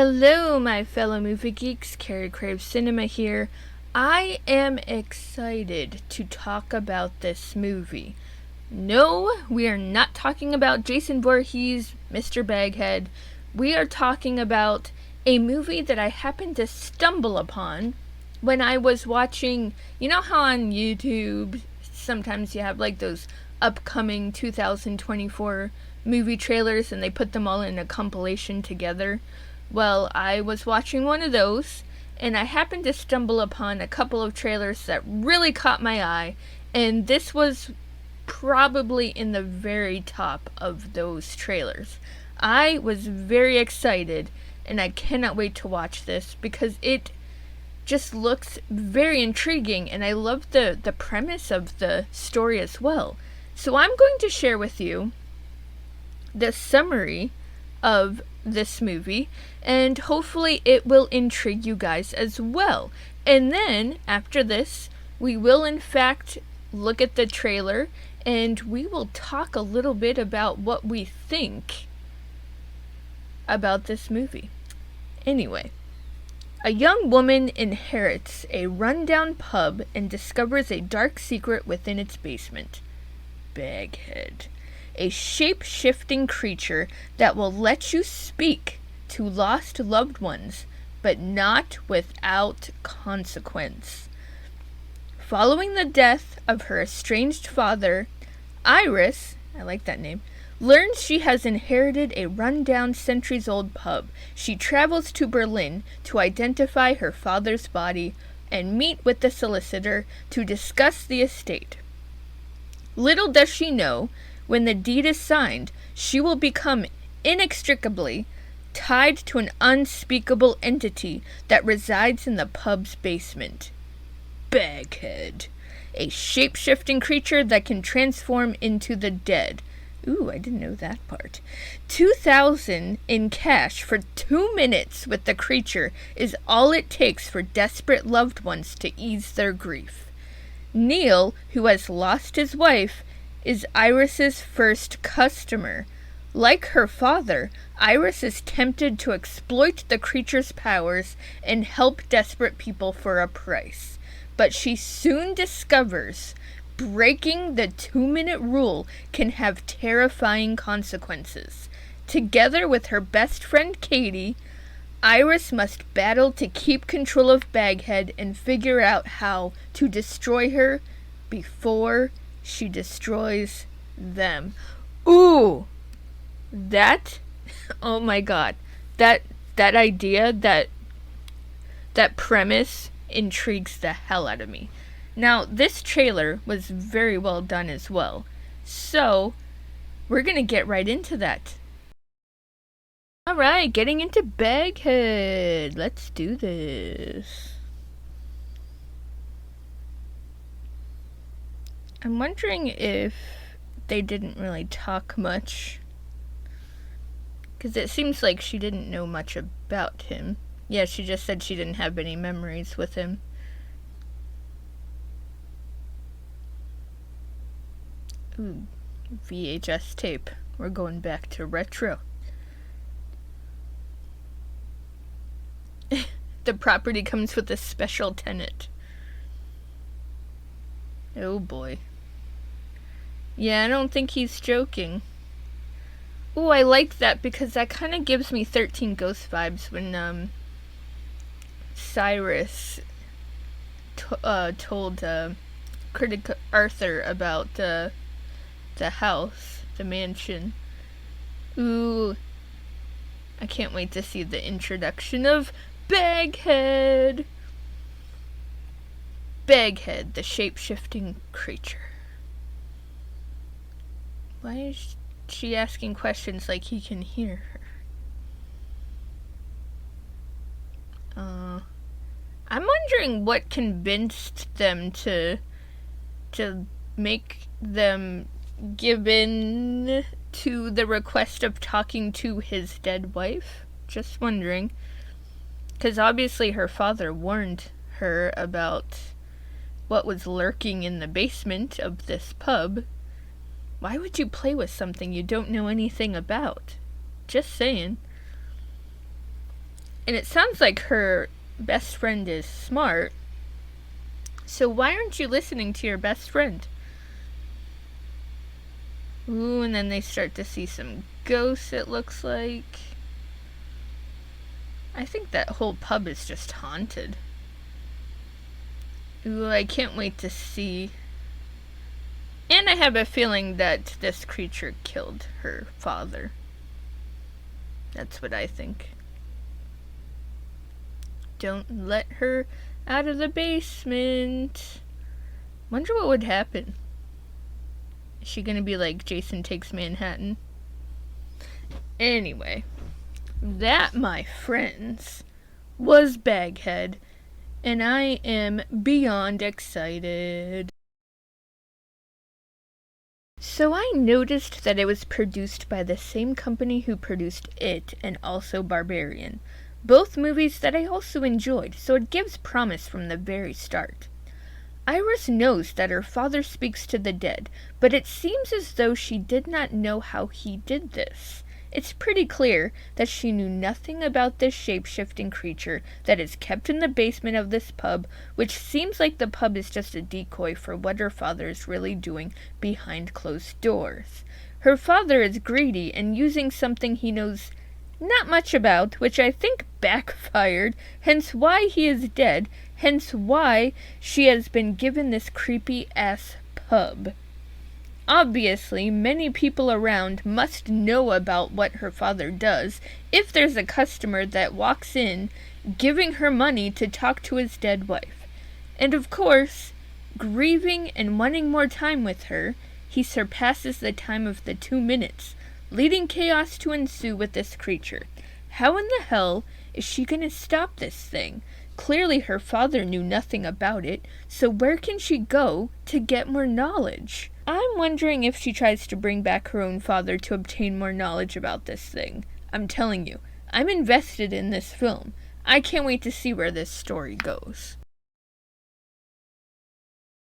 Hello, my fellow movie geeks. Carey Craves Cinema here. I am excited to talk about this movie. No, we are not talking about Jason Voorhees, Mr. Baghead. We are talking about a movie that I happened to stumble upon when I was watching. You know how on YouTube sometimes you have like those upcoming 2024 movie trailers and they put them all in a compilation together? Well, I was watching one of those, and I happened to stumble upon a couple of trailers that really caught my eye, and this was probably in the very top of those trailers. I was very excited, and I cannot wait to watch this, because it just looks very intriguing, and I love the premise of the story as well. So I'm going to share with you the summary of this movie, and hopefully it will intrigue you guys as well. And then after this, we will in fact look at the trailer and we will talk a little bit about what we think about this movie. Anyway, a young woman inherits a rundown pub and discovers a dark secret within its basement. Baghead, a shape-shifting creature that will let you speak to lost loved ones, but not without consequence. Following the death of her estranged father, Iris, I like that name, learns she has inherited a rundown centuries-old pub. She travels to Berlin to identify her father's body and meet with the solicitor to discuss the estate. Little does she know, when the deed is signed, she will become inextricably tied to an unspeakable entity that resides in the pub's basement. Baghead, a shape-shifting creature that can transform into the dead. Ooh, I didn't know that part. 2,000 in cash for 2 minutes with the creature is all it takes for desperate loved ones to ease their grief. Neil, who has lost his wife, is Iris's first customer. Like her father, Iris is tempted to exploit the creature's powers and help desperate people for a price. But she soon discovers breaking the 2-minute rule can have terrifying consequences. Together with her best friend Katie, Iris must battle to keep control of Baghead and figure out how to destroy her before she destroys them. Ooh! That, oh my god. That idea, that premise intrigues the hell out of me. Now, this trailer was very well done as well. So, we're gonna get right into that. Alright, getting into Baghead. Let's do this. I'm wondering if they didn't really talk much, because it seems like she didn't know much about him. Yeah, she just said she didn't have any memories with him. Ooh, VHS tape. We're going back to retro. The property comes with a special tenant. Oh boy. Yeah, I don't think he's joking. Ooh, I like that because that kind of gives me 13 Ghosts vibes when Cyrus told critic Arthur about the house, the mansion. Ooh, I can't wait to see the introduction of Baghead. Baghead, the shape-shifting creature. Why is she asking questions like he can hear her? I'm wondering what convinced them to make them give in to the request of talking to his dead wife. Just wondering. Because obviously her father warned her about what was lurking in the basement of this pub. Why would you play with something you don't know anything about? Just saying. And it sounds like her best friend is smart. So why aren't you listening to your best friend? Ooh, and then they start to see some ghosts, it looks like. I think that whole pub is just haunted. Ooh, I can't wait to see. And I have a feeling that this creature killed her father. That's what I think. Don't let her out of the basement. Wonder what would happen. Is she gonna be like Jason Takes Manhattan? Anyway, that, my friends, was Baghead, and I am beyond excited. So I noticed that it was produced by the same company who produced It and also Barbarian, both movies that I also enjoyed, so it gives promise from the very start. Iris knows that her father speaks to the dead, but it seems as though she did not know how he did this. It's pretty clear that she knew nothing about this shape-shifting creature that is kept in the basement of this pub, which seems like the pub is just a decoy for what her father is really doing behind closed doors. Her father is greedy and using something he knows not much about, which I think backfired, hence why he is dead, hence why she has been given this creepy-ass pub. Obviously, many people around must know about what her father does if there's a customer that walks in giving her money to talk to his dead wife. And of course, grieving and wanting more time with her, he surpasses the time of the 2 minutes, leading chaos to ensue with this creature. How in the hell is she going to stop this thing? Clearly her father knew nothing about it, so where can she go to get more knowledge? I'm wondering if she tries to bring back her own father to obtain more knowledge about this thing. I'm telling you, I'm invested in this film. I can't wait to see where this story goes.